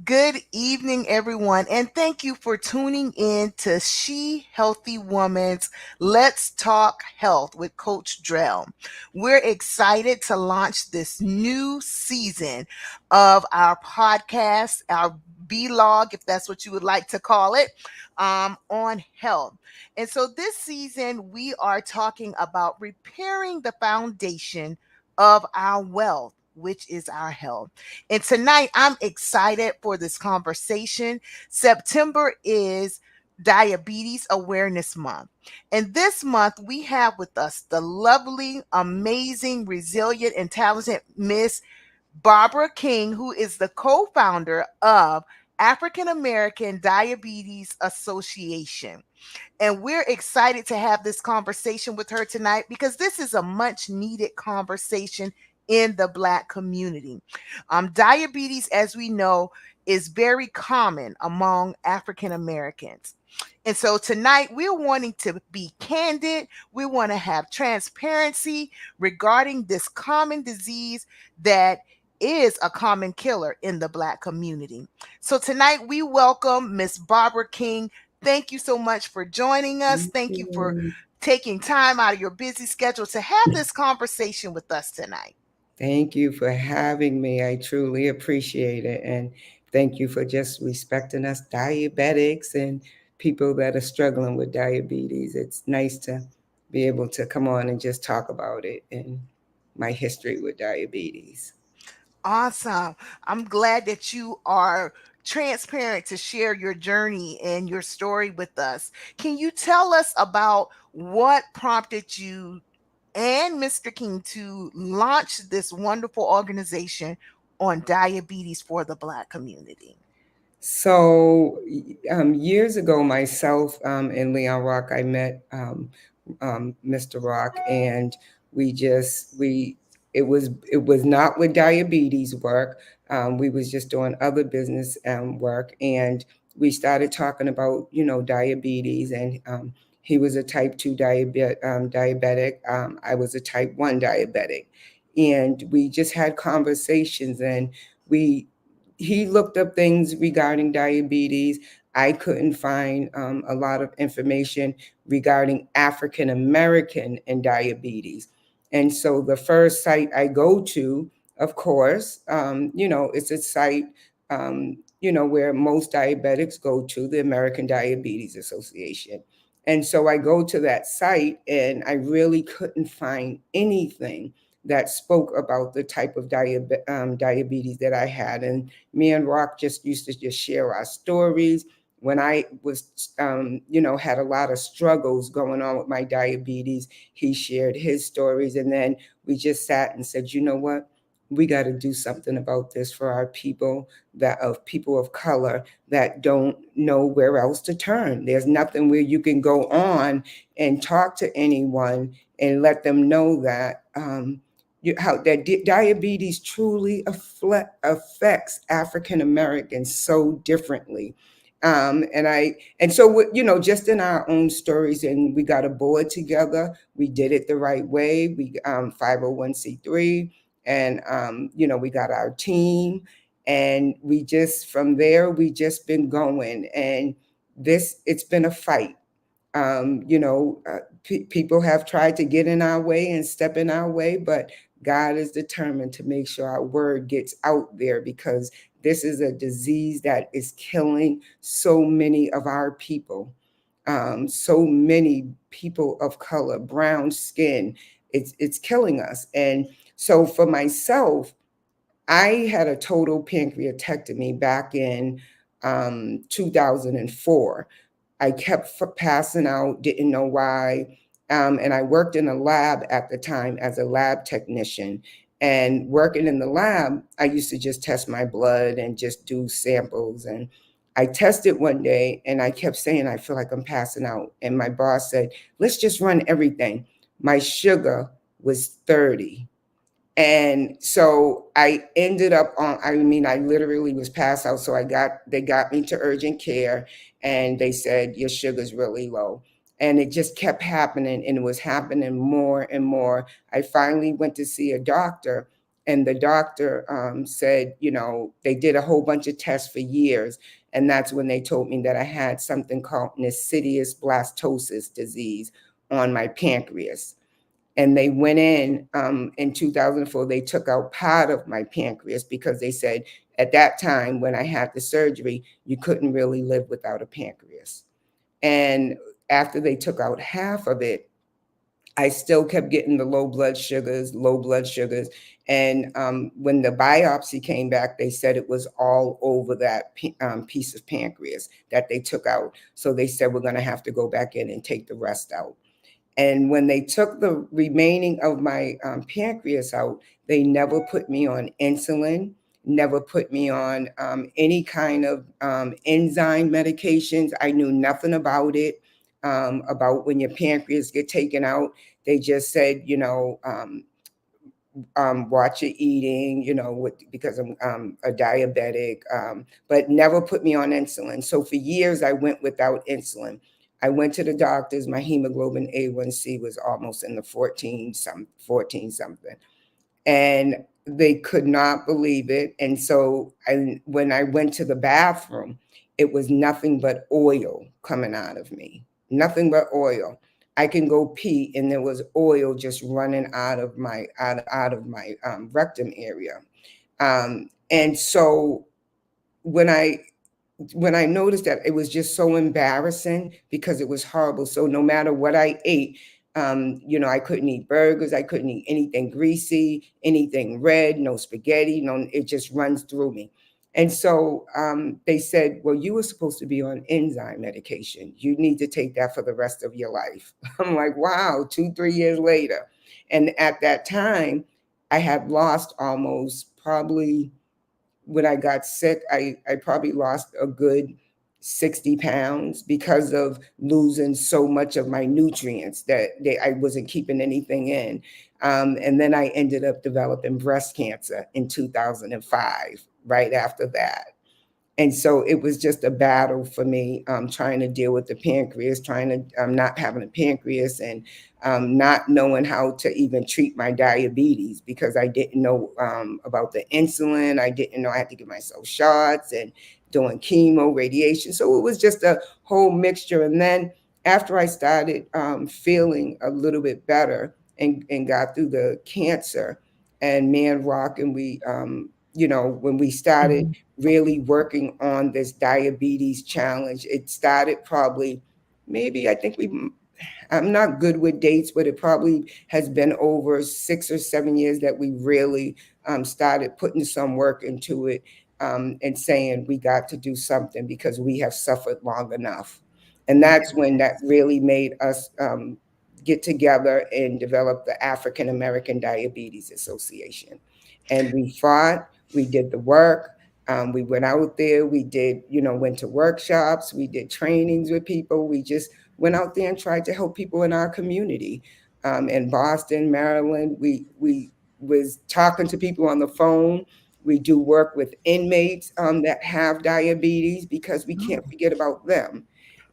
Good evening, everyone, and thank you for tuning in to She Healthy Woman's Let's Talk Health with Coach Drelle. We're excited to launch this new season of our podcast, our vlog, if that's what you would like to call it, on health. And so this season, we are talking about repairing the foundation of our wealth, which is our health. And tonight, I'm excited for this conversation. September is Diabetes Awareness Month. And this month, we have with us the lovely, amazing, resilient, and talented Miss Barbara King, who is the co founder of African American Diabetes Association. And we're excited to have this conversation with her tonight because this is a much needed conversation in the Black community. Diabetes, as we know, is very common among African Americans. And so tonight we're wanting to be candid. We want to have transparency regarding this common disease that is a common killer in the Black community. So tonight we welcome Miss Barbara King. Thank you so much for joining us. Thank Thank you for you. taking time out of your busy schedule to have this conversation with us tonight. Thank you for having me. I truly appreciate it. And thank you for just respecting us diabetics and people that are struggling with diabetes. It's nice to be able to come on and just talk about it and my history with diabetes. Awesome. I'm glad that you are transparent to share your journey and your story with us. Can you tell us about what prompted you and Mr. King to launch this wonderful organization on diabetes for the Black community? So years ago, myself and Leon Rock, I met Mr. Rock, and we it was not with diabetes work. We was just doing other business work, and we started talking about diabetes, and he was a type 2 diabetic. I was a type 1 diabetic, and we just had conversations, and we he looked up things regarding diabetes. I couldn't find a lot of information regarding African American and diabetes. And so the first site I go to, of course, it's a site, where most diabetics go to, the American Diabetes Association. And so I go to that site and I really couldn't find anything that spoke about the type of diabetes that I had. And me and Rock just used to just share our stories. When I was, had a lot of struggles going on with my diabetes, he shared his stories. And then we just sat and said, you know what? We got to do something about this for our people of color that don't know where else to turn. There's nothing where you can go on and talk to anyone and let them know that how that diabetes truly affects African Americans so differently. And so just in our own stories, and we got a board together. We did it the right way. We 501(c)(3), and we got our team, and we just from there we just been going, and this it's been a fight. People have tried to get in our way and step in our way, but God is determined to make sure our word gets out there, because this is a disease that is killing so many of our people, so many people of color, brown skin. It's killing us. And so for myself, I had a total pancreatectomy back in 2004. I kept passing out, didn't know why. And I worked in a lab at the time as a lab technician. And working in the lab, I used to just test my blood and just do samples. And I tested one day and I kept saying, I feel like I'm passing out. And my boss said, let's just run everything. My sugar was 30. And so I ended up I literally was passed out. So they got me to urgent care, and they said, your sugar's really low. And it just kept happening, and it was happening more and more. I finally went to see a doctor, and the doctor said, they did a whole bunch of tests for years, and that's when they told me that I had something called insidious blastosis disease on my pancreas. And they went in 2004, they took out part of my pancreas because they said at that time when I had the surgery, you couldn't really live without a pancreas. And after they took out half of it, I still kept getting the low blood sugars, low blood sugars. And when the biopsy came back, they said it was all over that piece of pancreas that they took out. So they said, we're going to have to go back in and take the rest out. And when they took the remaining of my pancreas out, they never put me on insulin, never put me on any kind of enzyme medications. I knew nothing about it, about when your pancreas get taken out. They just said, watch your eating, because I'm a diabetic, but never put me on insulin. So for years, I went without insulin. I went to the doctors. My hemoglobin A1C was almost in the 14 something, and they could not believe it. And so when I went to the bathroom, it was nothing but oil coming out of me, nothing but oil. I can go pee, and there was oil just running out of my rectum area. And so when I when I noticed that, it was just so embarrassing because it was horrible. So no matter what I ate, I couldn't eat burgers, I couldn't eat anything greasy, anything red, no spaghetti, no, it just runs through me. And so they said, well, you were supposed to be on enzyme medication. You need to take that for the rest of your life. I'm like, wow, 2, 3 years later. And at that time, I had lost almost probably when I got sick, I probably lost a good 60 pounds because of losing so much of my nutrients that I wasn't keeping anything in. And then I ended up developing breast cancer in 2005, right after that. And so it was just a battle for me, trying to deal with the pancreas, trying to not having a pancreas, and not knowing how to even treat my diabetes because I didn't know about the insulin. I didn't know I had to give myself shots and doing chemo, radiation. So it was just a whole mixture. And then after I started feeling a little bit better and got through the cancer and Man Rock, and when we started Mhm. really working on this diabetes challenge. It started probably, maybe I think I'm not good with dates, but it probably has been over 6 or 7 years that we really started putting some work into it, and saying we got to do something because we have suffered long enough. And that's when that really made us get together and develop the African American Diabetes Association. And we fought, we did the work, we went out there, we did, went to workshops, we did trainings with people. We just went out there and tried to help people in our community. In Boston, Maryland, we was talking to people on the phone. We do work with inmates that have diabetes because we can't Oh, forget about them.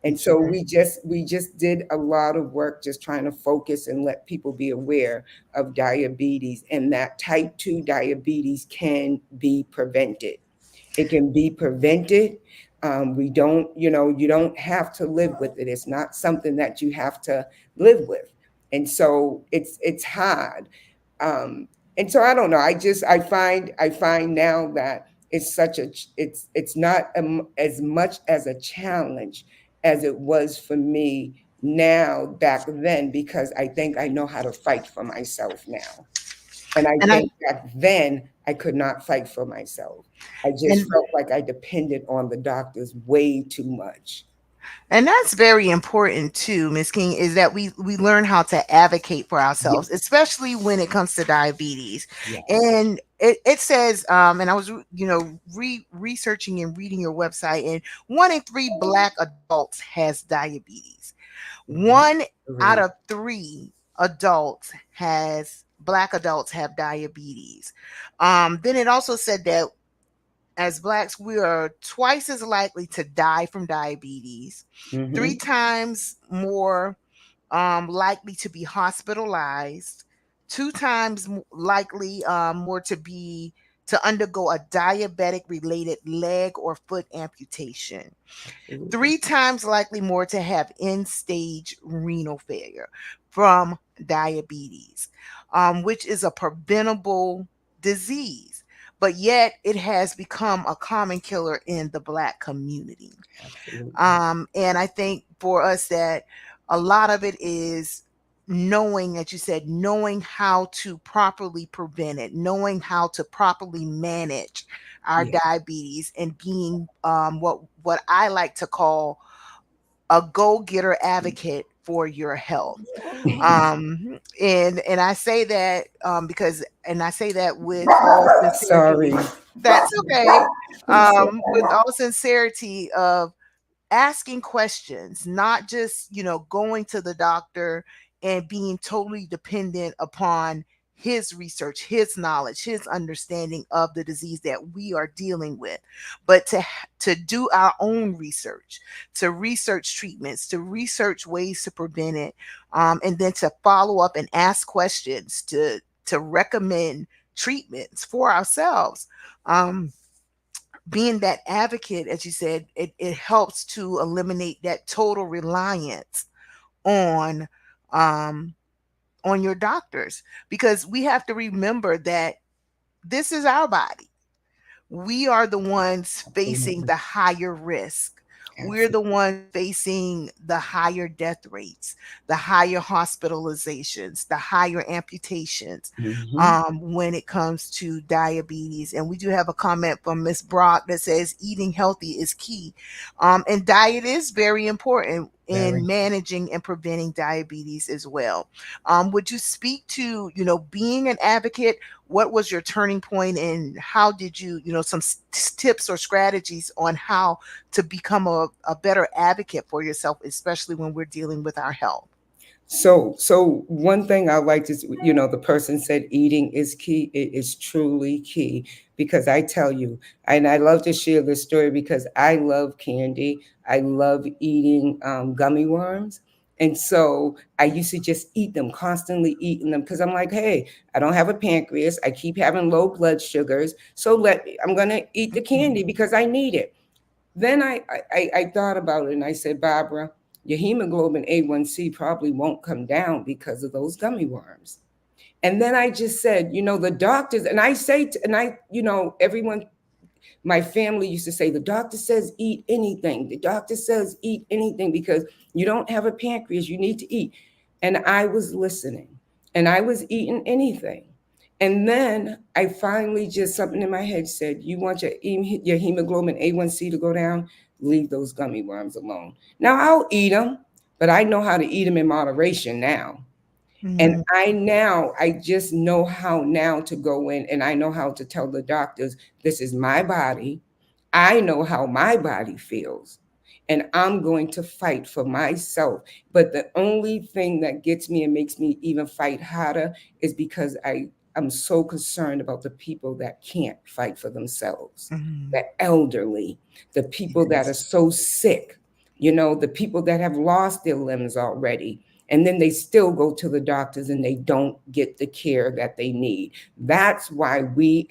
And so okay. we just did a lot of work just trying to focus and let people be aware of diabetes, and that type 2 diabetes can be prevented. It can be prevented. We don't, you don't have to live with it. It's not something that you have to live with. And so it's hard. Um, and so I don't know. I find now that it's not as much as a challenge as it was for me now back then, because I think I know how to fight for myself now. And I And I think back then I could not fight for myself. I just and felt like I depended on the doctors way too much. And that's very important too, Miss King, is that we learn how to advocate for ourselves, Yes, especially when it comes to diabetes. yes. And it says, and I was, researching and reading your website, and 1 in 3 Black adults has diabetes. One out Really. of 3 adults has Black adults have diabetes. Then it also said that as blacks, we are twice as likely to die from diabetes, Mm-hmm. 3 times more likely to be hospitalized, two times likely more to undergo a diabetic related leg or foot amputation, Absolutely. 3 times likely more to have end stage renal failure from diabetes, which is a preventable disease, but yet it has become a common killer in the Black community. Absolutely. And I think for us that a lot of it is knowing, as you said, knowing how to properly prevent it, knowing how to properly manage our Yeah. diabetes, and being what I like to call a go-getter advocate for your health. And I say that because, and I say that with all Sorry. sincerity. That's okay. I'm With sorry. all sincerity of asking questions, not just, going to the doctor and being totally dependent upon his research, his knowledge, his understanding of the disease that we are dealing with, but to do our own research, to research treatments, to research ways to prevent it, and then to follow up and ask questions to recommend treatments for ourselves. Um, Being that advocate, as you said, it helps to eliminate that total reliance on um on your doctors, because we have to remember that this is our body. We are the ones facing Absolutely. the higher risk. We're the Absolutely. ones facing the higher death rates, the higher hospitalizations, the higher amputations, Hmm. when it comes to diabetes. And we do have a comment from Miss Brock that says eating healthy is key. And diet is very important Very. in managing and preventing diabetes as well. Would you speak to, being an advocate? What was your turning point, and how did you, some tips or strategies on how to become a better advocate for yourself, especially when we're dealing with our health? So one thing I like to, the person said eating is key. It is truly key because I tell you, and I love to share this story because I love candy. I love eating gummy worms. And so I used to just eat them, constantly eating them because I'm like, hey, I don't have a pancreas. I keep having low blood sugars. So I'm going to eat the Mhm. candy because I need it. Then I thought about it and I said, Barbara, your hemoglobin A1C probably won't come down because of those gummy worms. And then I just said, the doctors, and I say, everyone, my family used to say, the doctor says eat anything. The doctor says eat anything because you don't have a pancreas. You need to eat. And I was listening and I was eating anything. And then I finally just something in my head said, you want your hemoglobin A1C to go down? Leave those gummy worms alone. Now I'll eat them, but I know how to eat them in moderation now. And Mhm. I just know how now to go in and I know how to tell the doctors, this is my body. I know how my body feels. And I'm going to fight for myself. But the only thing that gets me and makes me even fight harder is because I'm so concerned about the people that can't fight for themselves, Mhm. the elderly, the people that are Yes. so sick, the people that have lost their limbs already and then they still go to the doctors and they don't get the care that they need. That's why we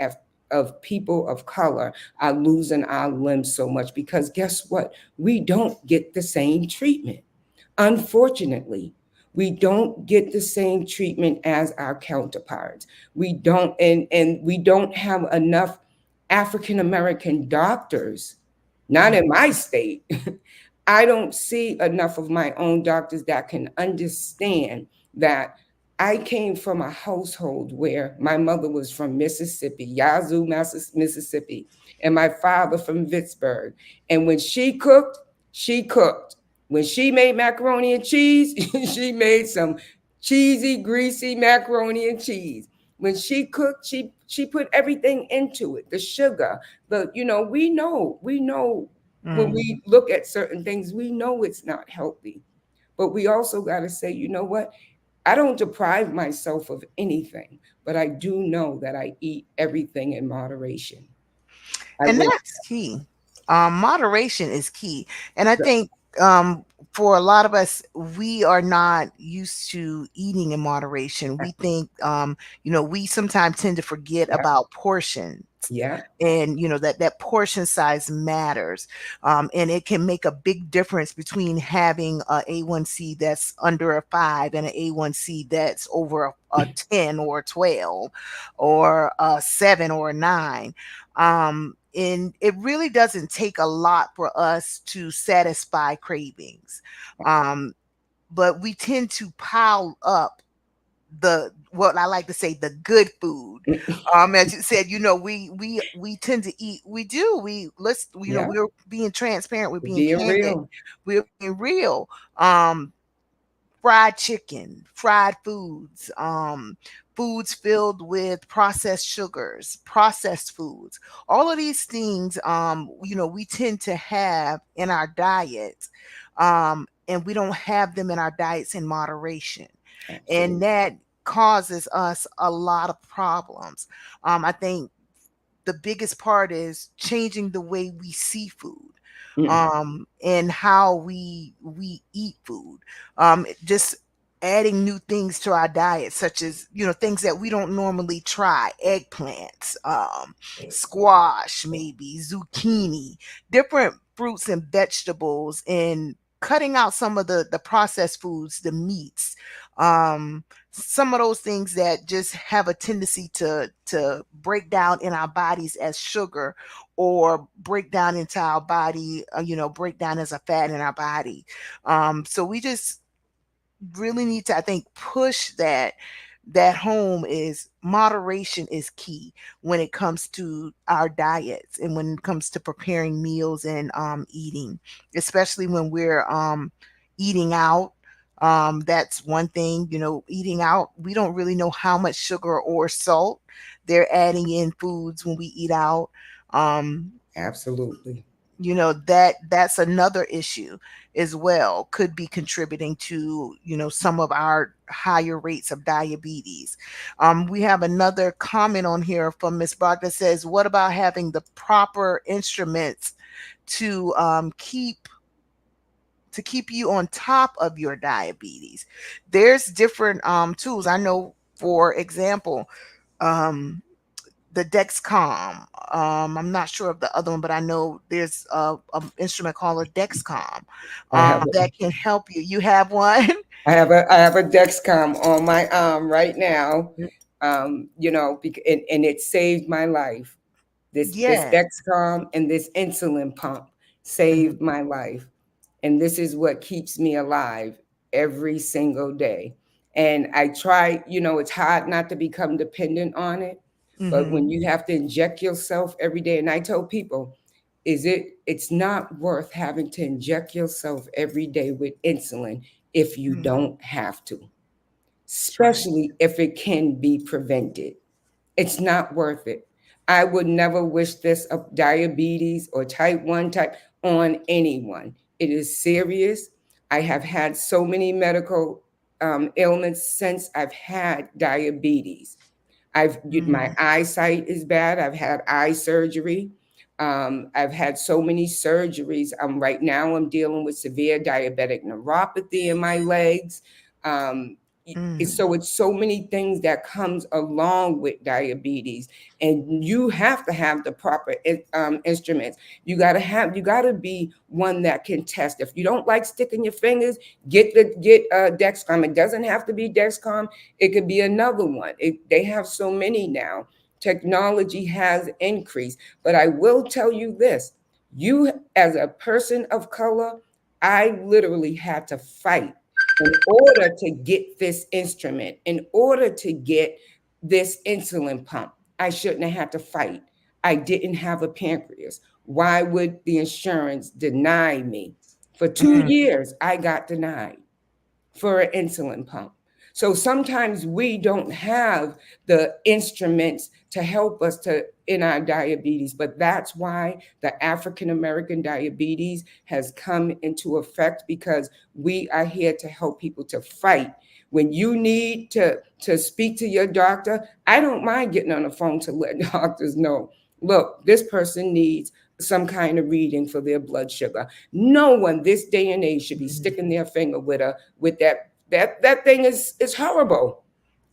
of people of color are losing our limbs so much because guess what? We don't get the same treatment. Unfortunately, we don't get the same treatment as our counterparts. We don't and we don't have enough African American doctors, not Mhm. in my state. I don't see enough of my own doctors that can understand that I came from a household where my mother was from Mississippi, Yazoo, Mississippi, and my father from Vicksburg. And when she cooked, she cooked. When she made macaroni and cheese, she made some cheesy, greasy macaroni and cheese. When she cooked, she put everything into it, the sugar, we know when Mhm. we look at certain things, we know it's not healthy. But we also got to say, you know what? I don't deprive myself of anything, but I do know that I eat everything in moderation. I And will. that's key. Moderation is key. And I The- think um for a lot of us, we are not used to eating in moderation. We think, we sometimes tend to forget Yeah, about portions, yeah, and that portion size matters, and it can make a big difference between having a A1C that's under a 5 and an A1C that's over a 10 or a 12 or a 7 or a 9. And it really doesn't take a lot for us to satisfy cravings, um, but we tend to pile up the what I like to say, the good food. As you said, we tend to eat. We do. yeah. We're being transparent. We're being Being candid. real. We're being real. Um, Fried chicken, fried foods, foods filled with processed sugars, processed foods. All of these things, we tend to have in our diets, and we don't have them in our diets in moderation, and Absolutely. that causes us a lot of problems. I think the biggest part is changing the way we see food, Mm, and how we eat food, just adding new things to our diet, such as things that we don't normally try: eggplants, squash, maybe zucchini, different fruits and vegetables, and cutting out some of the processed foods, the meats, um some of those things that just have a tendency to break down in our bodies as sugar, or break down into our body, break down as a fat in our body. So we just really need to, I think, push that home is moderation is key when it comes to our diets, and when it comes to preparing meals and eating, especially when we're eating out. That's one thing, eating out, we don't really know how much sugar or salt they're adding in foods when we eat out. um absolutely. that's another issue as well, could be contributing to some of our higher rates of diabetes. We have another comment on here from Miss Bach that says, what about having the proper instruments to keep you on top of your diabetes? There's different tools. I know, for example, um the Dexcom. I'm not sure of the other one, but I know there's a instrument called a Dexcom, I have that can help you. You have one? I have a Dexcom on my arm right now. And it saved my life. This Yeah. Dexcom and this insulin pump Mhm, saved my life. And this is what keeps me alive every single day. And I try, it's hard not to become dependent on it, but when mhm, you have to inject yourself every day, and I tell people, it's not worth having to inject yourself every day with insulin if you mhm. don't have to, That's right. especially if it can be prevented. It's not worth it. I would never wish this of diabetes or type 1 type on anyone. It is serious. I have had so many medical ailments since I've had diabetes. My Mhm, eyesight is bad. I've had eye surgery. I've had so many surgeries. Right now I'm dealing with severe diabetic neuropathy in my legs. Um, mm, so it's so many things that comes along with diabetes, and you have to have the proper instruments. You got to be one that can test. If you don't like sticking your fingers, get Dexcom. It doesn't have to be Dexcom. It could be another one. They have so many now. Technology has increased, but I will tell you this: you, as a person of color, I literally had to fight in order to get this instrument, in order to get this insulin pump. I shouldn't have had to fight. I didn't have a pancreas. Why would the insurance deny me? For two mm, years, I got denied for an insulin pump. So sometimes we don't have the instruments to help us to in our diabetes, but that's why the African American diabetes has come into effect, because we are here to help people to fight. When you need to speak to your doctor, I don't mind getting on the phone to let doctors know, look, this person needs some kind of reading for their blood sugar. No one this day and age should be Mhm. sticking their finger with that thing is horrible.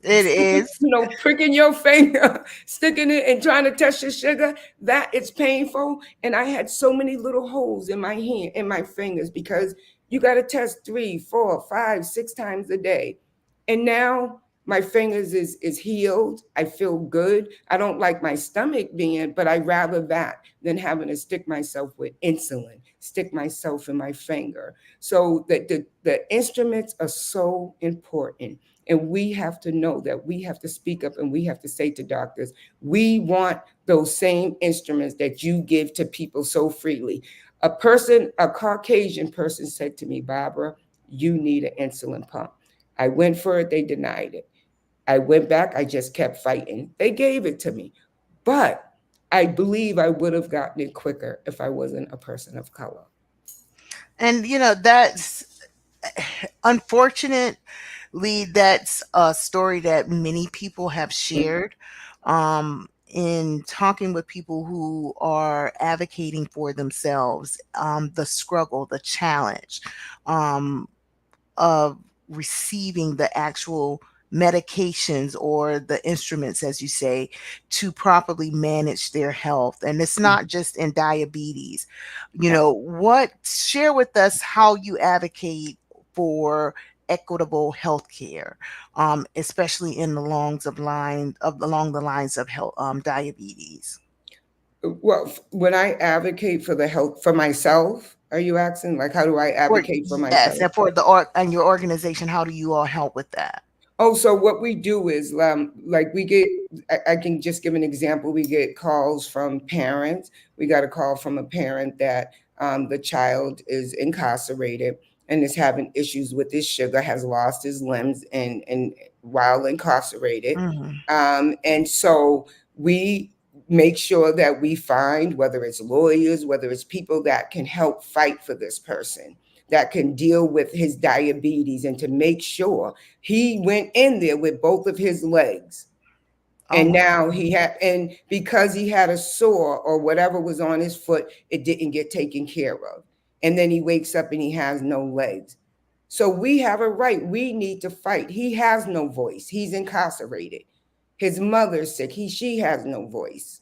It Sticking, is. pricking your finger, sticking it and trying to test your sugar, that it's painful. And I had so many little holes in my hand, in my fingers, because you got to test 3, 4, 5, 6 times a day. And now my fingers is healed. I feel good. I don't like my stomach being, but I rather that than having to stick myself with insulin, stick myself in my finger. So the instruments are so important. And we have to know that we have to speak up and we have to say to doctors, we want those same instruments that you give to people so freely. A Caucasian person said to me, Barbara, you need an insulin pump. I went for it, they denied it. I went back, I just kept fighting. They gave it to me. But I believe I would have gotten it quicker if I wasn't a person of color. And that's unfortunately, that's a story that many people have shared. In talking with people who are advocating for themselves, the struggle, the challenge, um, of receiving the actual medications or the instruments, as you say, to properly manage their health. And it's not just in diabetes. What share with us how you advocate for equitable health care, especially in the longs of line of along the lines of health, diabetes. Well, when I advocate for the health for myself, are you asking, like, how do I Or advocate for yes, myself? and for and your organization, how do you all help with that? Oh, so what we do is, like, we get, I can just give an example. We get calls from parents. We got a call from a parent that the child is incarcerated and is having issues with his sugar, has lost his limbs and while incarcerated. Mhm. And so we make sure that we find, whether it's lawyers, whether it's people that can help fight for this person, that can deal with his diabetes, and to make sure he went in there with both of his legs. Oh, And wow. now and because he had a sore or whatever was on his foot, it didn't get taken care of. And then he wakes up and he has no legs. So we have a right. We need to fight. He has no voice. He's incarcerated. His mother's sick. She has no voice.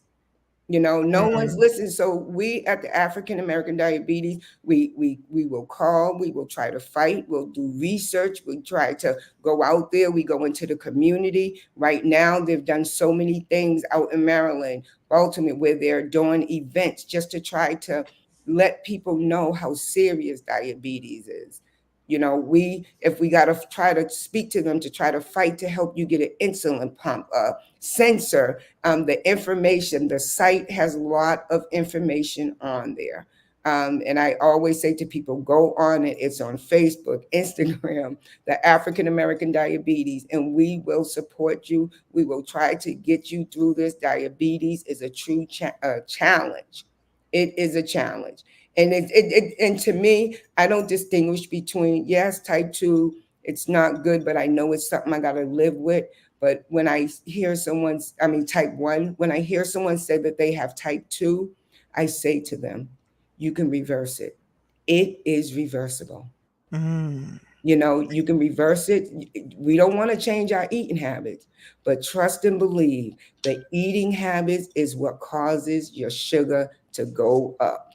No one's Mhm. listening. So we at the African American Diabetes, we will call, we will try to fight, we'll do research, we try to go out there, we go into the community. Right now, they've done so many things out in Maryland, Baltimore, where they're doing events just to try to let people know how serious diabetes is. We if we got to try to speak to them to try to fight to help you get an insulin pump, a sensor, the information, the site has a lot of information on there. And I always say to people, go on it. It's on Facebook, Instagram, the African American Diabetes, and we will support you. We will try to get you through this. Diabetes is a true challenge. It is a challenge. And to me, I don't distinguish between, yes, type 2, it's not good, but I know it's something I got to live with. But when I hear type 1, when I hear someone say that they have type 2, I say to them, you can reverse it. It is reversible. Mm. You can reverse it. We don't want to change our eating habits, but trust and believe the eating habits is what causes your sugar to go up.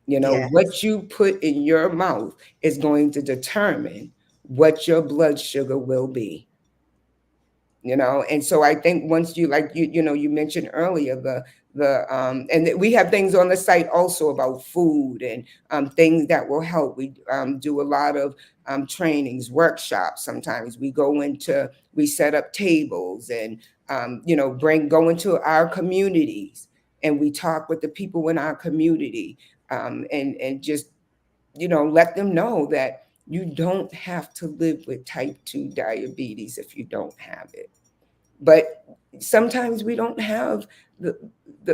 Yes. What you put in your mouth is going to determine what your blood sugar will be. And so I think once you, like, you mentioned earlier, and we have things on the site also about food and things that will help. We do a lot of trainings, workshops. Sometimes we set up tables and go into our communities, and we talk with the people in our community, and just let them know that you don't have to live with type 2 diabetes if you don't have it. But sometimes we don't have the,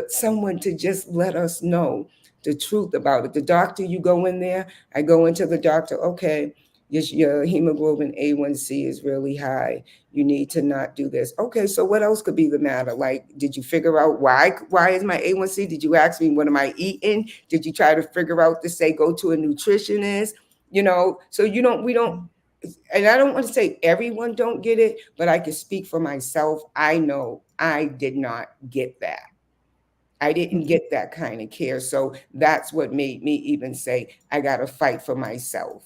someone to just let us know the truth about it. The doctor, you go in there, I go into the doctor, okay, your hemoglobin A1C is really high. You need to not do this. Okay, so what else could be the matter? Like, did you figure out why is my A1C? Did you ask me what am I eating? Did you try to figure out to say go to a nutritionist? So you don't we don't and I don't want to say everyone don't get it, but I can speak for myself. I know I did not get that. I didn't get that kind of care. So that's what made me even say I got to fight for myself.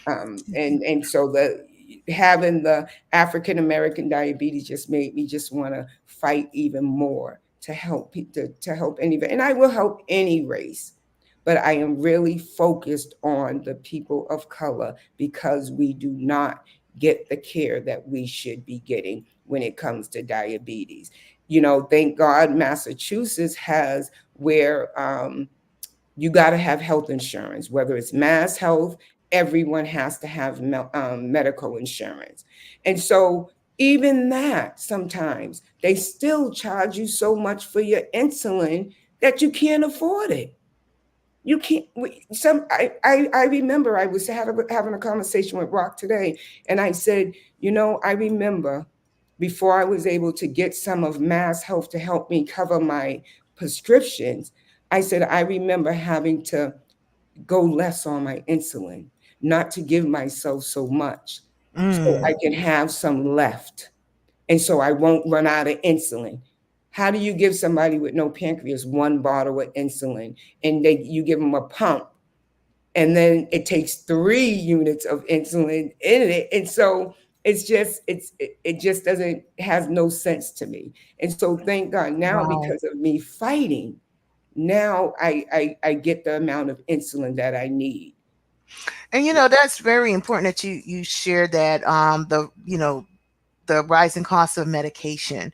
And so the having the African American diabetes just made me just want to fight even more to help to help any, and I will help any race, but I am really focused on the people of color because we do not get the care that we should be getting when it comes to diabetes. Thank God Massachusetts has where you got to have health insurance, whether it's mass health, everyone has to have medical insurance. And so, even that, sometimes they still charge you so much for your insulin that you can't afford it. You can't. I remember I was having a conversation with Rock today, and I said, I remember before I was able to get some of Mass Health to help me cover my prescriptions. I said, I remember having to go less on my insulin, not to give myself so much, so I Mm. can have some left. And so I won't run out of insulin. How do you give somebody with no pancreas one bottle of insulin and you give them a pump and then it takes 3 units of insulin in it? And so it just doesn't has no sense to me. And so thank God now Wow. because of me fighting, now I get the amount of insulin that I need. And that's very important that you share that the rising cost of medication.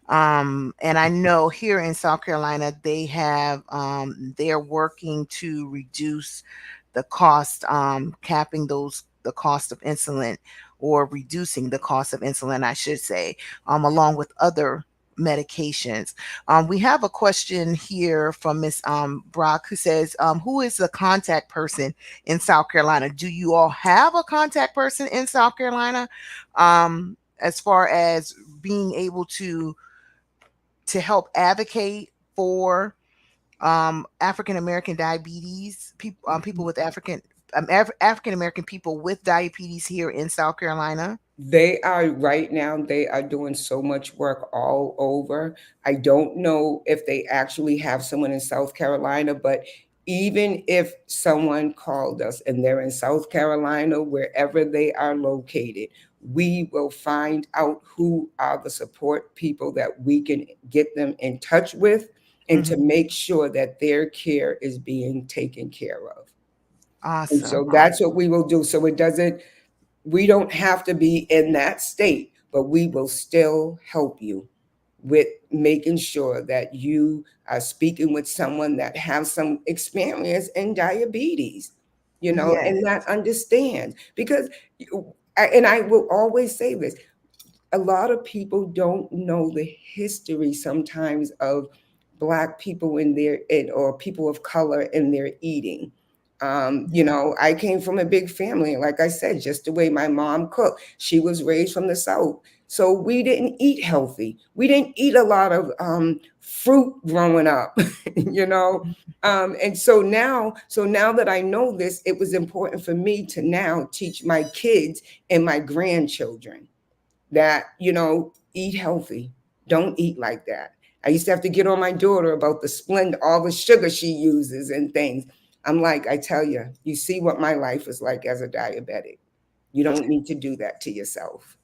And I know here in South Carolina they're working to reduce the cost, capping the cost of insulin, or reducing the cost of insulin, I should say, along with other medications. We have a question here from Miss Brock, who says, who is the contact person in South Carolina? Do you all have a contact person in South Carolina, as far as being able to help advocate for African American diabetes, people with African American people with diabetes here in South Carolina? They are right now, they are doing so much work all over. I don't know if they actually have someone in South Carolina, but even if someone called us and they're in South Carolina, wherever they are located, we will find out who are the support people that we can get them in touch with and to Hmm. make sure that their care is being taken care of. And Awesome. so that's what we will do. So we don't have to be in that state, but we will still help you with making sure that you are speaking with someone that has some experience in diabetes, and Yes. that understands. Because, and I will always say this, a lot of people don't know the history sometimes of Black people or people of color in their eating. I came from a big family. Like I said, just the way my mom cooked, she was raised from the South. So we didn't eat healthy. We didn't eat a lot of fruit growing up, you know. And so now that I know this, it was important for me to now teach my kids and my grandchildren that, eat healthy. Don't eat like that. I used to have to get on my daughter about the Splenda, all the sugar she uses and things. I'm like, I tell you, you see what my life is like as a diabetic. You don't need to do that to yourself.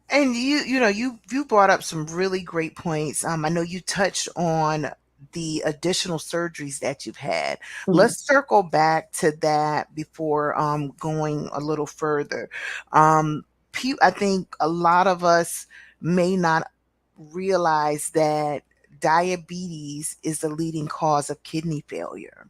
And you brought up some really great points. I know you touched on the additional surgeries that you've had. Mhm. Let's circle back to that before going a little further. Um, I think a lot of us may not realize that diabetes is the leading cause of kidney failure,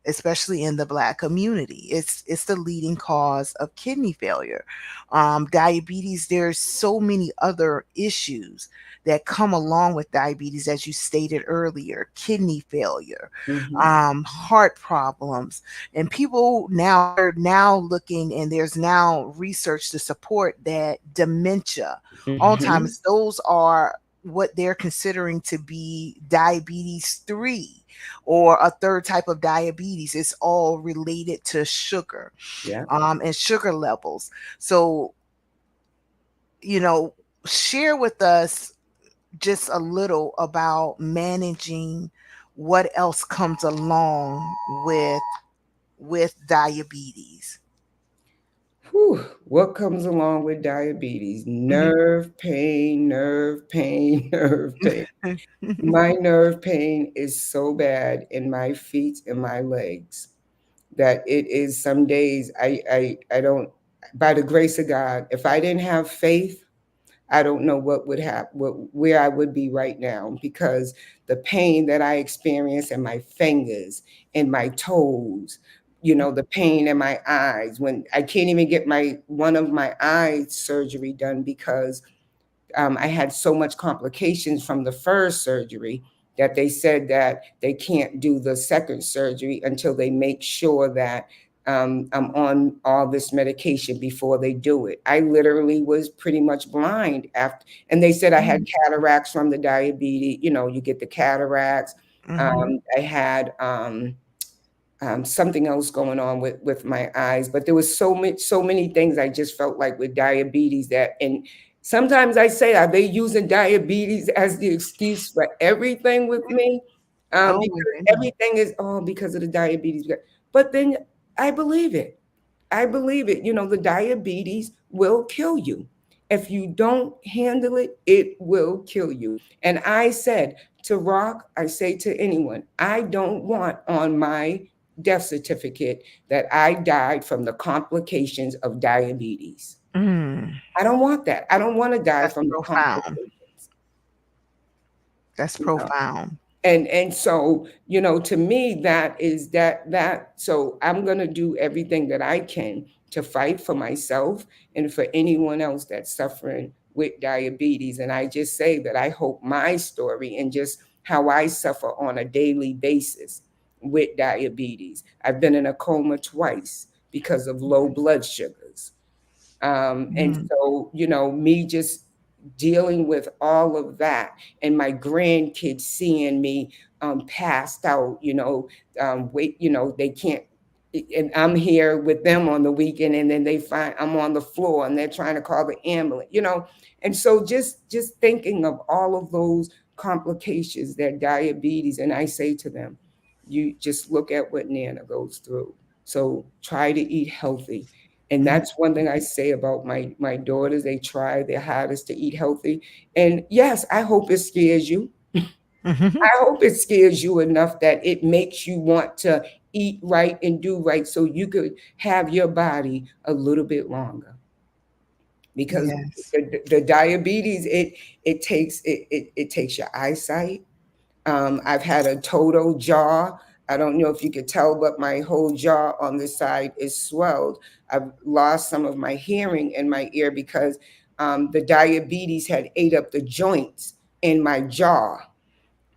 especially in the Black community. It's the leading cause of kidney failure. Diabetes. There's so many other issues that come along with diabetes, as you stated earlier: kidney failure, Mm-hmm. heart problems, and people now are now looking, and there's now research to support that dementia, Mm-hmm. Alzheimer's. Those are what they're considering to be diabetes 3 or a third type of diabetes. It's all related to sugar, Yeah. and sugar levels. So, you know, share with us just a little about managing what else comes along with diabetes. Whew. What comes along with diabetes? Nerve pain, nerve pain, nerve pain. My nerve pain is so bad in my feet and my legs that it is some days I don't, by the grace of God, if I didn't have faith, I don't know what would happen, where I would be right now, because the pain that I experience in my fingers and my toes, the pain in my eyes when I can't even get my one of my eyes surgery done because I had so much complications from the first surgery that they said that they can't do the second surgery until they make sure that I'm on all this medication before they do it. I literally was pretty much blind after, and they said I had cataracts from the diabetes. You get the cataracts. Mhm. I had something else going on with my eyes, but there was so many things I just felt like with diabetes that, and sometimes I say, are they using diabetes as the excuse for everything with me? Oh my Because goodness. everything is all because of the diabetes. But then I believe it. I believe it. The diabetes will kill you. If you don't handle it, it will kill you. And I said to Rock, I say to anyone, I don't want on my death certificate that I died from the complications of diabetes. Mm, I don't want that. I don't want to die that's from the profound. complications. That's You know? profound. And so, to me, that so I'm going to do everything that I can to fight for myself and for anyone else that's suffering with diabetes. And I just say that I hope my story and just how I suffer on a daily basis with diabetes. I've been in a coma twice because of low blood sugars. And Mhm. so, me just dealing with all of that and my grandkids seeing me passed out, wait, they can't, and I'm here with them on the weekend and then they find I'm on the floor and they're trying to call the ambulance. And so just thinking of all of those complications that diabetes, and I say to them, you just look at what Nana goes through. So try to eat healthy, and Mhm. that's one thing I say about my daughters. They try their hardest to eat healthy. And yes, I hope it scares you. Mhm. I hope it scares you enough that it makes you want to eat right and do right so you could have your body a little bit longer. Because Yes. the diabetes, it takes your eyesight. I've had a total jaw. I don't know if you could tell, but my whole jaw on this side is swelled. I've lost some of my hearing in my ear because the diabetes had ate up the joints in my jaw.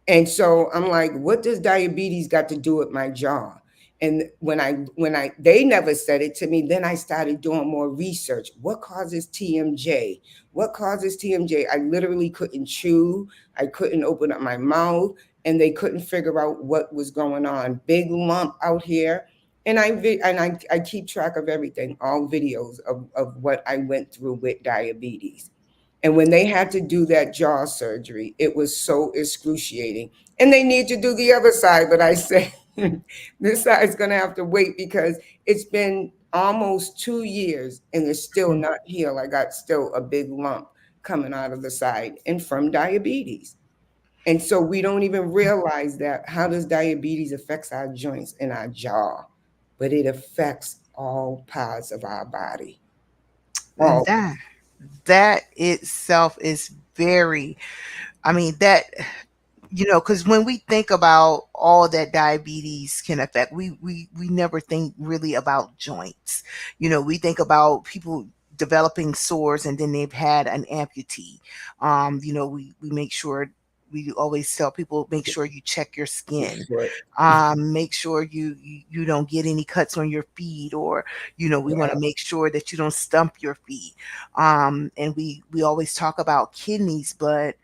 And so I'm like, what does diabetes got to do with my jaw? And when I they never said it to me, then I started doing more research. What causes TMJ? What causes TMJ? I literally couldn't chew, I couldn't open up my mouth, and they couldn't figure out what was going on. Big lump out here. And I keep track of everything, all videos of what I went through with diabetes. And when they had to do that jaw surgery, it was so excruciating. And they need to do the other side, but I say this side is going to have to wait because it's been almost 2 years and it's still Mhm. not healed. I got still a big lump coming out of the side and from diabetes. And so we don't even realize that how does diabetes affects our joints and our jaw, but it affects all parts of our body. And All. that itself is very I mean, that, because when we think about all that diabetes can affect, we never think really about joints. We think about people developing sores and then they've had an amputee. We make sure, we always tell people, make sure you check your Your skin. foot. Make sure you don't get any cuts on your feet, or we want Yeah. to make sure that you don't stump your feet. And we always talk about kidneys, but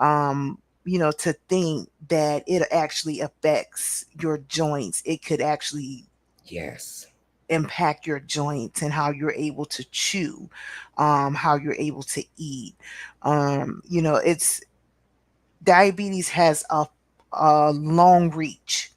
to think that it actually affects your joints, it could actually Yes. impact your joints and how you're able to chew, how you're able to eat. It's diabetes has a long reach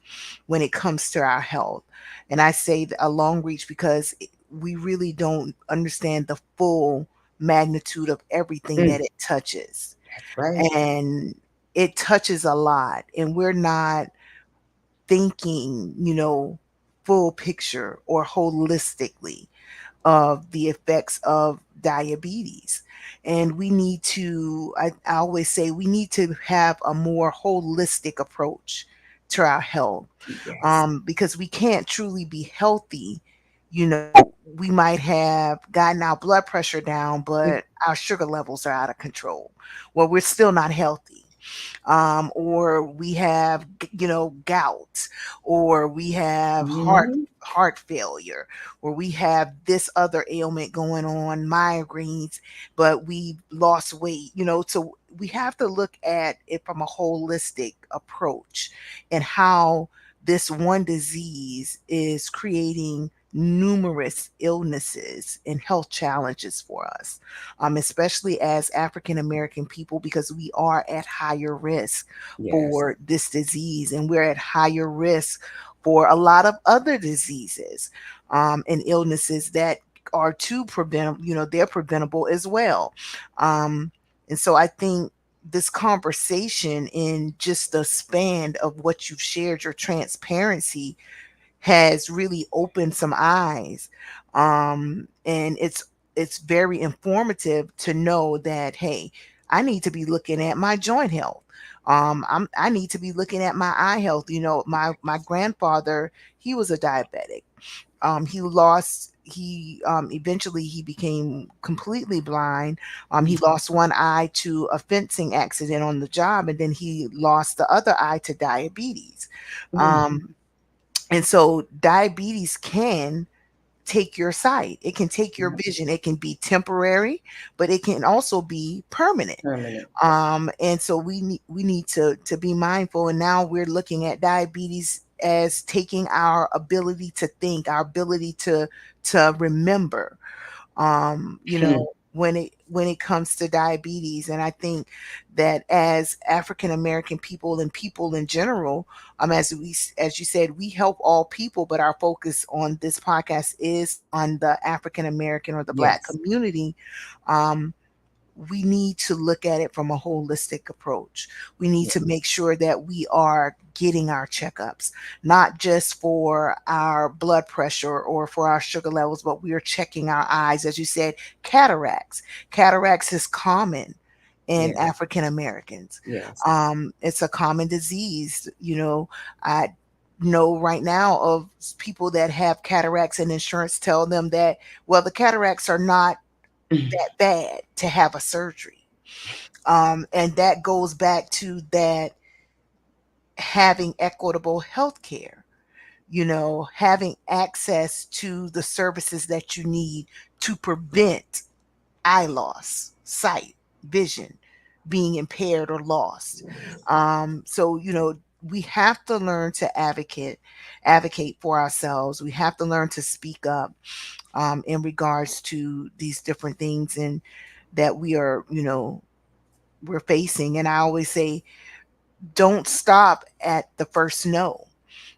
when it comes to our health. And I say a long reach because we really don't understand the full magnitude of everything that Mm, it touches. that's right. And it touches a lot, and we're not thinking, full picture or holistically of the effects of diabetes. And we need to, I always say, we need to have a more holistic approach to our health, Yes. because we can't truly be healthy. We might have gotten our blood pressure down, Mm, but our sugar levels are out of control. Well, we're still not healthy. Or we have gout, or we have mhm. heart failure, or we have this other ailment going on, migraines, but we lost weight. So we have to look at it from a holistic approach, and how this one disease is creating numerous illnesses and health challenges for us, especially as African American people, because we are at higher risk Yes. for this disease, and we're at higher risk for a lot of other diseases, and illnesses that are too preventable. They're preventable as well. Um, and so I think this conversation, in just the span of what you've shared, your transparency, has really opened some eyes. And it's very informative to know that, hey, I need to be looking at my joint health. I need to be looking at my eye health. My grandfather, he was a diabetic. He eventually he became completely blind. He Mhm. lost one eye to a fencing accident on the job, and then he lost the other eye to diabetes. Mm, um and so diabetes can take your sight. It can take your yeah. vision. It can be temporary, but it can also be permanent. Permanent. And so we need to be mindful. And now we're looking at diabetes as taking our ability to think, our ability to remember, Hmm. when it comes to diabetes. And I think that as African American people and people in general, as you said, we help all people, but our focus on this podcast is on the African American or the Black Yes. community. um, we need to look at it from a holistic approach. We need to Yes. make sure that we are getting our checkups, not just for our blood pressure or for our sugar levels, but we are checking our eyes. As you said, cataracts. Cataracts is common in Yes. African Americans. Yes. It's a common disease. I know right now of people that have cataracts, and insurance tell them that, well, the cataracts are not Mm, that bad to have a surgery. And that goes back to that, having equitable health care, having access to the services that you need to prevent eye loss, sight, vision, being impaired or lost. So, we have to learn to advocate for ourselves. We have to learn to speak up, in regards to these different things, and that we're facing. And I always say, don't stop at the first no.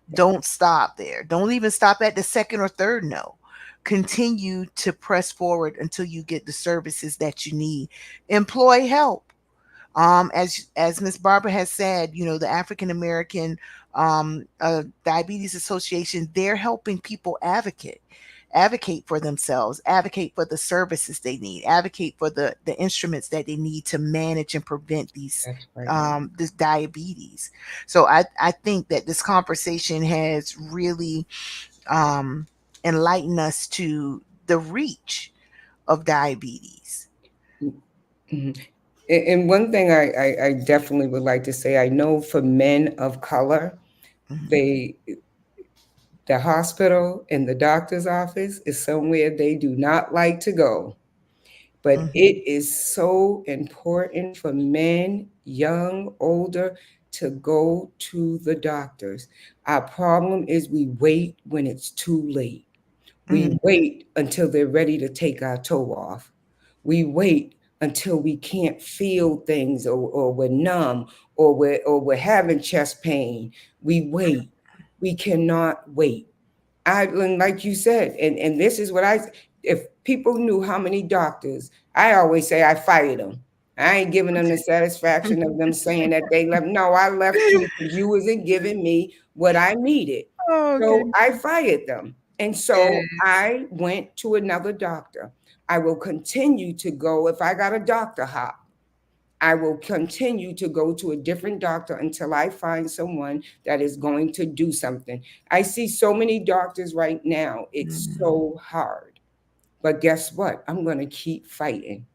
yeah. Don't stop there. Don't even stop at the second or third no. Continue to press forward until you get the services that you need. Employ help. As Miss Barbara has said, the African American Diabetes Association, they're helping people advocate for themselves, advocate for the services they need, advocate for the instruments that they need to manage and prevent these That's right. this diabetes. So I think that this conversation has really um, enlightened us to the reach of diabetes. Mhm. And one thing I definitely would like to say, I know for men of color, Mhm, they the hospital and the doctor's office is somewhere they do not like to go. But mhm, it is so important for men, young, older, to go to the doctors. Our problem is we wait when it's too late. We mhm. wait until they're ready to take our toe off. We wait until we can't feel things, or we're numb, or we're having chest pain. We wait. We cannot wait. And like you said, and this is what if people knew how many doctors, I always say I fired them. I ain't giving them the satisfaction of them saying that they left. No, I left you because you wasn't giving me what I needed. Oh, So goodness. I fired them. And so Yes. I went to another doctor. I will continue to go if I got a doctor hop. I will continue to go to a different doctor until I find someone that is going to do something. I see so many doctors right now. It's Mhm, so hard. But guess what? I'm going to keep fighting.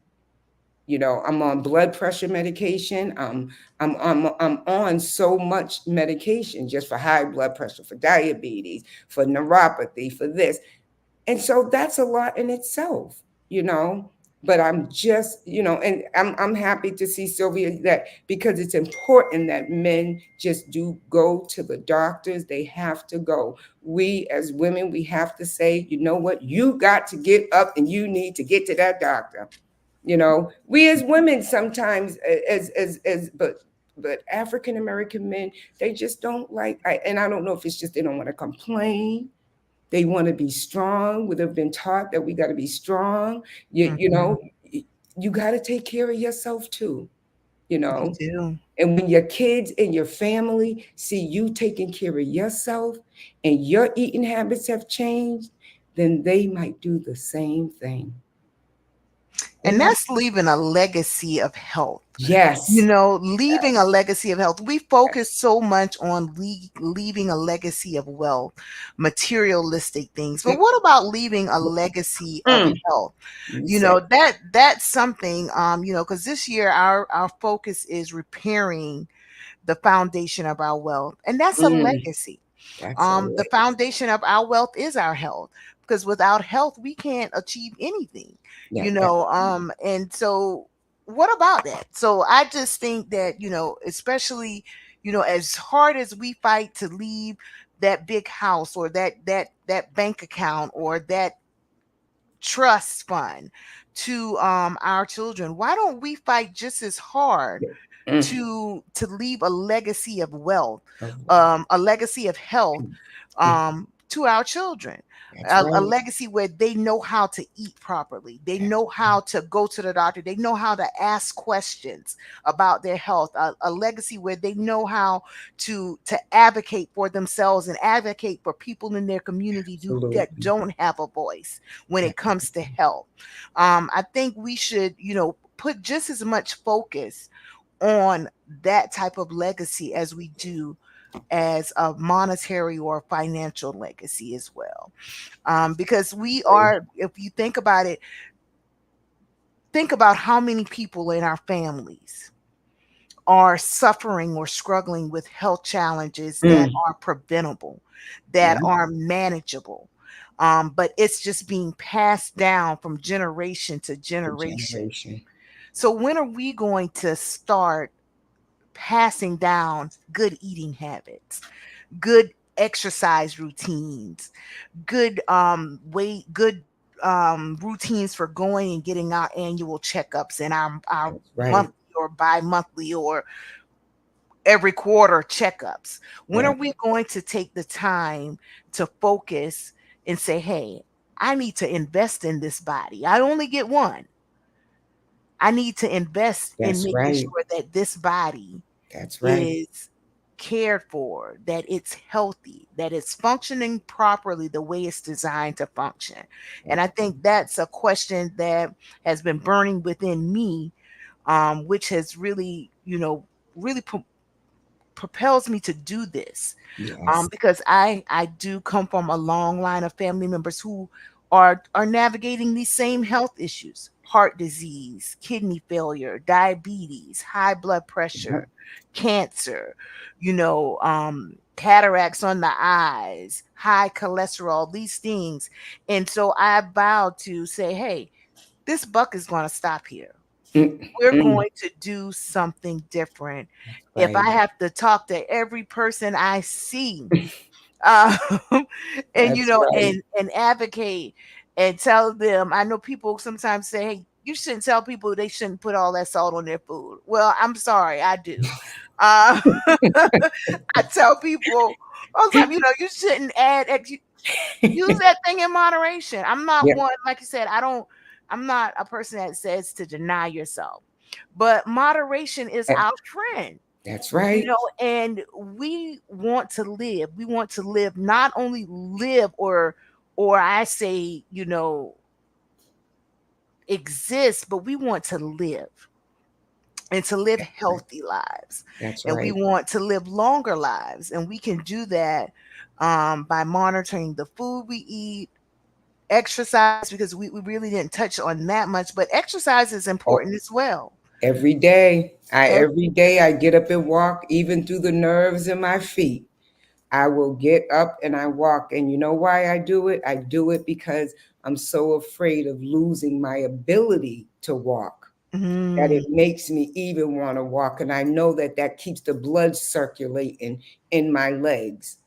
You know, I'm on blood pressure medication. I'm on so much medication just for high blood pressure, for diabetes, for neuropathy, for this. And so that's a lot in itself, you know. But I'm just, and I'm happy to see Sylvia, that because it's important that men just do go to the doctors. They have to go. We as women, we have to say, you know what, you got to get up and you need to get to that doctor. We as women sometimes, but African American men, they just don't like. And I don't know if it's just they don't want to complain. They want to be strong. We have been taught that we got to be strong. You mhm. know, you got to take care of yourself too, you You know. do. And when your kids and your family see you taking care of yourself and your eating habits have changed, then they might do the same thing. They And might. that's leaving a legacy of health. Yes. Leaving a legacy of health. We focus so much on leaving a legacy of wealth, materialistic things. But what about leaving a legacy of Mm, health? you said That's something, because this year our focus is repairing the foundation of our wealth. And that's a mm, legacy. that's a The foundation of our wealth is our health, because without health we can't achieve anything. yeah, that, And so what about that? So I just think that, especially, as hard as we fight to leave that big house, or that bank account, or that trust fund to our children, why don't we fight just as hard mm, to leave a legacy of wealth, oh, well, a legacy of health, mm, to our children, that's a right. legacy where they know how to eat properly, they know how to go to the doctor, they know how to ask questions about their health, a legacy where they know how to advocate for themselves and advocate for people in their community that Absolutely. don't have a voice when it comes to Absolutely. health. I think we should, put just as much focus on that type of legacy as we do as a monetary or financial legacy as well. Because we are, if you think about how many people in our families are suffering or struggling with health challenges that Mm, are preventable, that yeah, are manageable. But it's just being passed down from generation to the generation. generation. So when are we going to start passing down good eating habits, good exercise routines, good routines for going and getting our annual checkups and our That's right. monthly or bi-monthly or every quarter checkups? When Yeah, are we going to take the time to focus and say, hey, I need to invest in this body. I only get one. I need to invest in that's making right. sure that this body That's right. is cared for, that it's healthy, that it's functioning properly the way it's designed to function. And I That's think that's a question that has been burning within me, which has really, really propels me to do this, yes. because I do come from a long line of family members who are navigating these same health issues: heart disease, kidney failure, diabetes, high blood pressure, Yep. cancer, cataracts on the eyes, high cholesterol, these things. And so I vow to say, hey, this buck is going to stop here. We're Mm. going to do something different. That's If right. I have to talk to every person I see, um, and That's right. and advocate and tell them. I know people sometimes say, "Hey, you shouldn't tell people they shouldn't put all that salt on their food." Well, I'm sorry, I do. Uh, I tell people all the time, you shouldn't use that thing in moderation. I'm not Yeah, one, like you said, I'm not a person that says to deny yourself. But moderation is that- our friend. that's right. And we want to live. We want to live, not only live, or I say, exist, but we want to live, and to live That's right. healthy lives. That's And we right. want to live longer lives. And we can do that by monitoring the food we eat, exercise, because we really didn't touch on that much, but exercise is Oh, important as well. every day. Every, Every day I get up and walk, even through the nerves in my feet. I will get up and I walk. And you know why I do it? I do it because I'm so afraid of losing my ability to walk that mm, it makes me even want to walk. And I know that that keeps the blood circulating in my legs.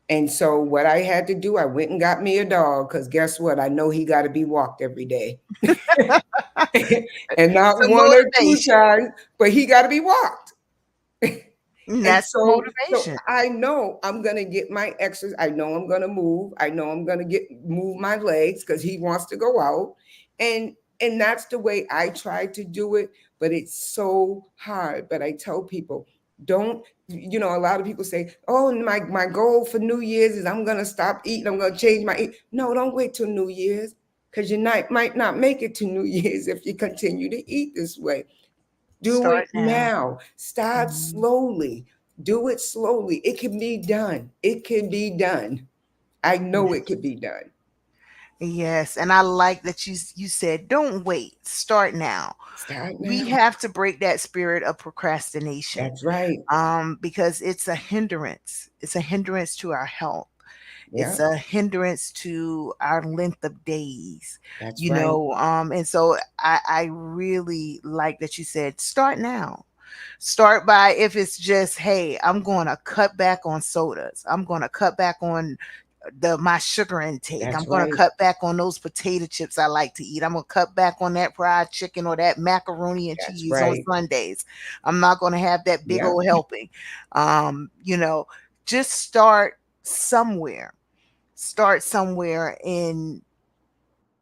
And so what I had to do, I went and got me a dog because guess what? I know he got to be walked every day. And not it's a one or two motivation. times, but he got to be walked. And And that's the so motivation. I know I'm gonna get my exercise. I know I'm gonna move. I know I'm gonna get move my legs because he wants to go out. And and that's the way I try to do it, but it's so hard. But I tell people, don't, a lot of people say, oh, my goal for New Year's is I'm gonna stop eating, I'm gonna change my eat. No, don't wait till New Year's because might not make it to New Year's if you continue to eat this way. Do it Start now. now. Start Mhm. slowly. Do it slowly. It can be done. It can be done. I know it could be done. Yes, and I like that you said don't wait, start now. Start We now. have to break that spirit of procrastination, That's right. because it's a hindrance. It's a hindrance to our health. Yeah, It's a hindrance to our length of days, that's right. and so I really like that you said start now. Start by, if it's just, hey, I'm going to cut back on sodas. I'm going to cut back on my sugar intake. I'm That's going to right. cut back on those potato chips I like to eat. I'm going to cut back on that fried chicken or that macaroni and That's cheese on right. Sundays. I'm not going to have that big Yeah, old helping. Um, you know, just somewhere. Start somewhere and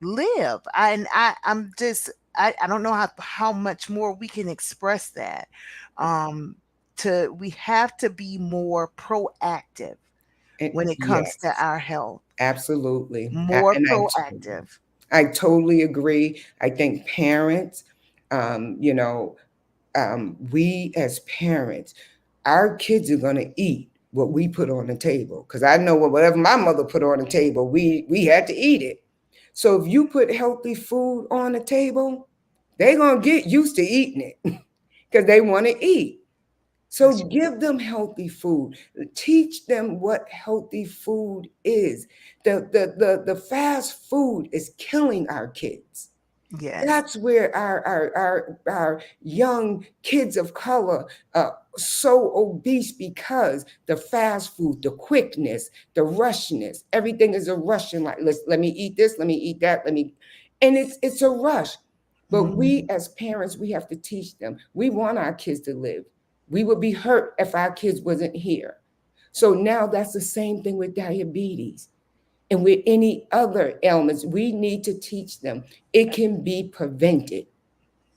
live. I'm just, I don't know how much more we can express that. Um, we have to be more proactive when it comes to yes, our health. absolutely. More And proactive. I totally agree. I think parents, um, you know, we as parents, our kids are going to eat what we put on the table. Because I know whatever my mother put on the table, we had to eat it. So if you put healthy food on the table, they're going to get used to eating it because they want to eat. So That's give them healthy food. Teach them what healthy food is. The fast food is killing our kids. yes. That's where our young kids of color are so obese because the fast food, the quickness, the rushness, everything is a rushing. Like let me eat this, let me eat that, and it's a rush. But we Mhm. as parents, we have to teach them. We want our kids to live. We would be hurt if our kids wasn't here. So now that's the same thing with diabetes and with any other ailments. We need to teach them it can be prevented.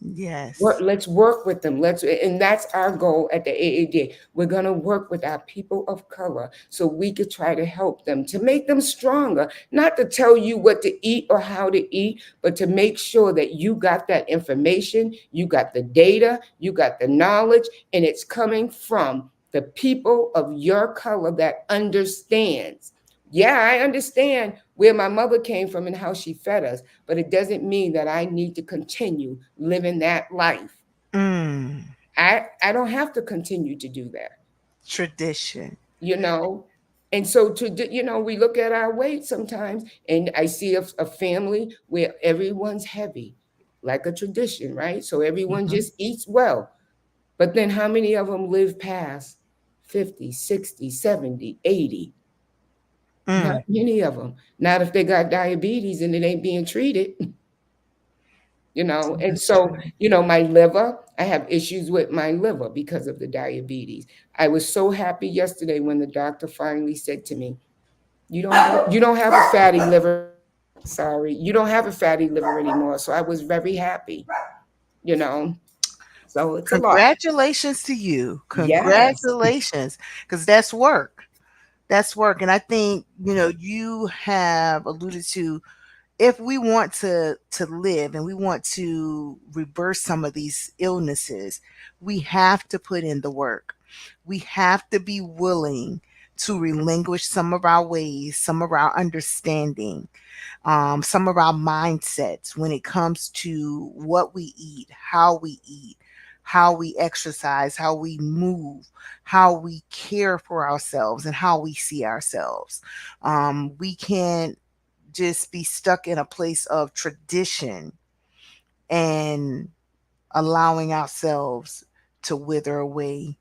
Yes. Let's work with them. And that's our goal at the AADA. We're going to work with our people of color so we could try to help them, to make them stronger, not to tell you what to eat or how to eat, but to make sure that you got that information, you got the data, you got the knowledge, and it's coming from the people of your color that understands. Yeah, I understand where my mother came from and how she fed us, but it doesn't mean that I need to continue living that life. Mm. I don't have to continue to do that, Tradition. you know. And so we look at our weight sometimes, and I see a family where everyone's heavy, like a tradition, right? So everyone Hmm. just eats well. But then how many of them live past 50, 60, 70, 80? Not Mm. many of them. Not if they got diabetes and it ain't being treated. And That's so true. my liver, I have issues with my liver because of the diabetes. I was so happy yesterday when the doctor finally said to me, you don't have a fatty liver anymore. Sorry, you don't have a fatty liver anymore. So I was very happy. you know so it's a lot. Congratulations to you. Yes. Congratulations. Because that's work. That's work. And I think, you have alluded to, if we want to live and we want to reverse some of these illnesses, we have to put in the work. We have to be willing to relinquish some of our ways, some of our understanding, some of our mindsets when it comes to what we eat, how we exercise, how we move, how we care for ourselves, and how we see ourselves. We can't just be stuck in a place of tradition and allowing ourselves to wither away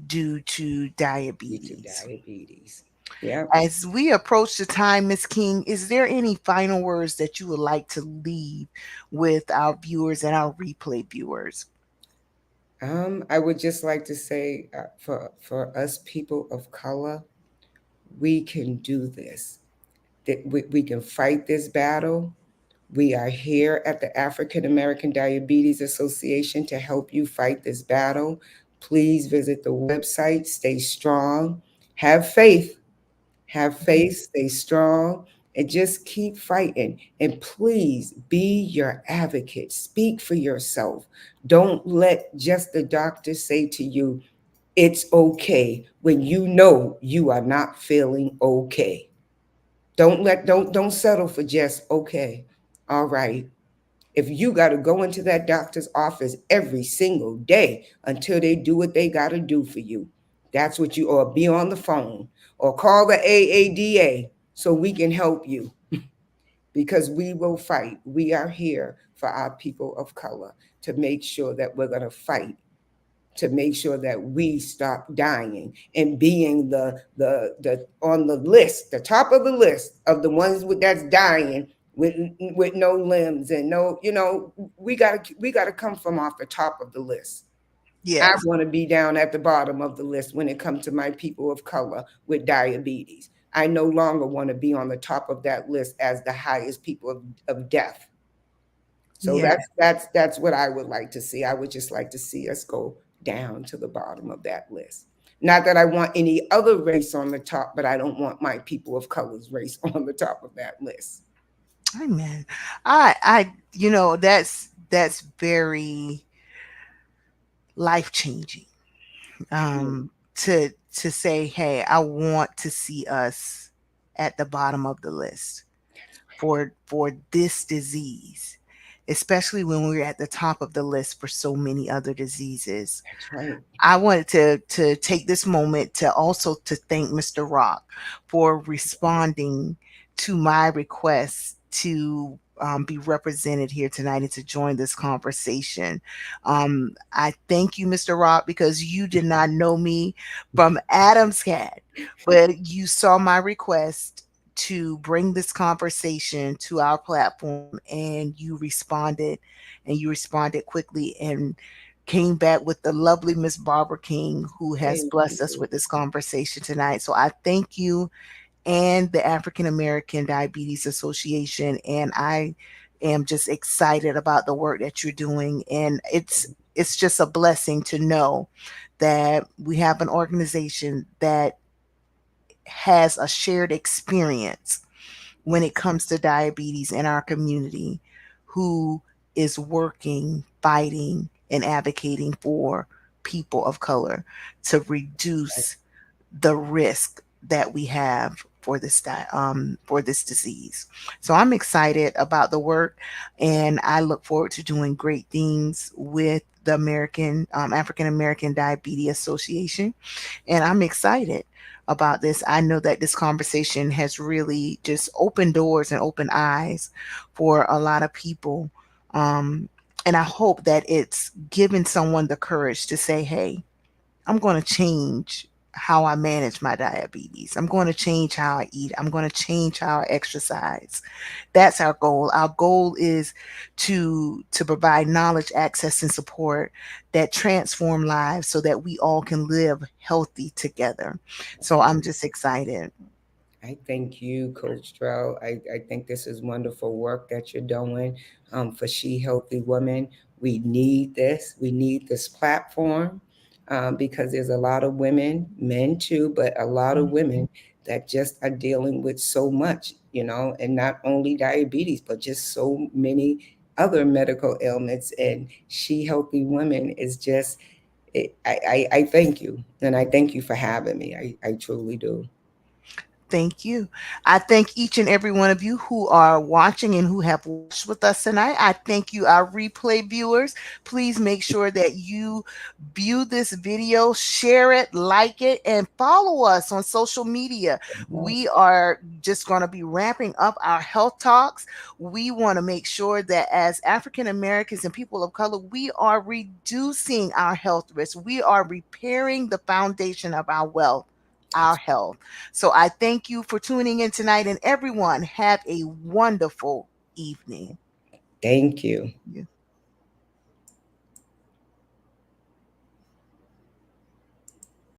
due to Due to diabetes. diabetes. Yeah. As we approach the time, Miss King, is there any final words that you would like to leave with our viewers and our replay viewers? I would just like to say, for us people of color, we can do this. That we can fight this battle. We are here at the African American Diabetes Association to help you fight this battle. Please visit the website, stay strong, have faith, stay strong, and just keep fighting. And please be your advocate, speak for yourself. Don't let just the doctor say to you, it's okay, when you know you are not feeling okay. Don't settle for just okay. All right. If you got to go into that doctor's office every single day until they do what they got to do for you, that's what you, or be on the phone or call the AADA so we can help you, because we will fight. We are here for our people of color to make sure that we're going to fight, to make sure that we stop dying and being the on the list, the top of the list of the ones that's dying with no limbs and no, we gotta come from off the top of the list. I Yes. want to be down at the bottom of the list when it comes to my people of color with diabetes. I no longer want to be on the top of that list as the highest people of death. So Yeah. that's what I would like to see. I would just like to see us go down to the bottom of that list. Not that I want any other race on the top, but I don't want my people of color's race on the top of that list. Amen. That's very life changing. Mm, To say, hey, I want to see us at the bottom of the list that's right. for this disease, especially when we're at the top of the list for so many other diseases. That's right. I wanted to take this moment to also to thank Mr. Rock for responding to my request to be represented here tonight and to join this conversation. I thank you, Mr. Rock, because you did not know me from Adam's Cat, but you saw my request to bring this conversation to our platform, and you responded quickly and came back with the lovely Miss Barbara King, who has Thank blessed us you. with this conversation tonight. So I thank you and the African American Diabetes Association. And I am just excited about the work that you're doing, and it's just a blessing to know that we have an organization that has a shared experience when it comes to diabetes in our community, who is working, fighting, and advocating for people of color to reduce the risk that we have for for this disease. So I'm excited about the work, and I look forward to doing great things with the African American Diabetes Association, and I'm excited about this. I know that this conversation has really just opened doors and opened eyes for a lot of people. Um, and I hope that it's given someone the courage to say, hey, I'm going to change how I manage my diabetes. I'm going to change how I eat. I'm going to change how I exercise. That's our goal. Our goal is to provide knowledge, access, and support that transform lives so that we all can live healthy together. So I'm just excited. I thank you, Coach Drell. I think this is wonderful work that you're doing for She Healthy Women. We need this. We need this platform because there's a lot of women, men too, but a lot of women that just are dealing with so much, you know, and not only diabetes, but just so many other medical ailments. And She Healthy Women is just, I thank you. And I thank you for having me. I truly do. Thank you. I thank each and every one of you who are watching and who have watched with us tonight. I thank you, our replay viewers. Please make sure that you view this video, share it, like it, and follow us on social media. We are just going to be ramping up our health talks. We want to make sure that as African Americans and people of color, we are reducing our health risks. We are repairing the foundation of our wealth, our health. So I thank you for tuning in tonight, and everyone have a wonderful evening. Thank you.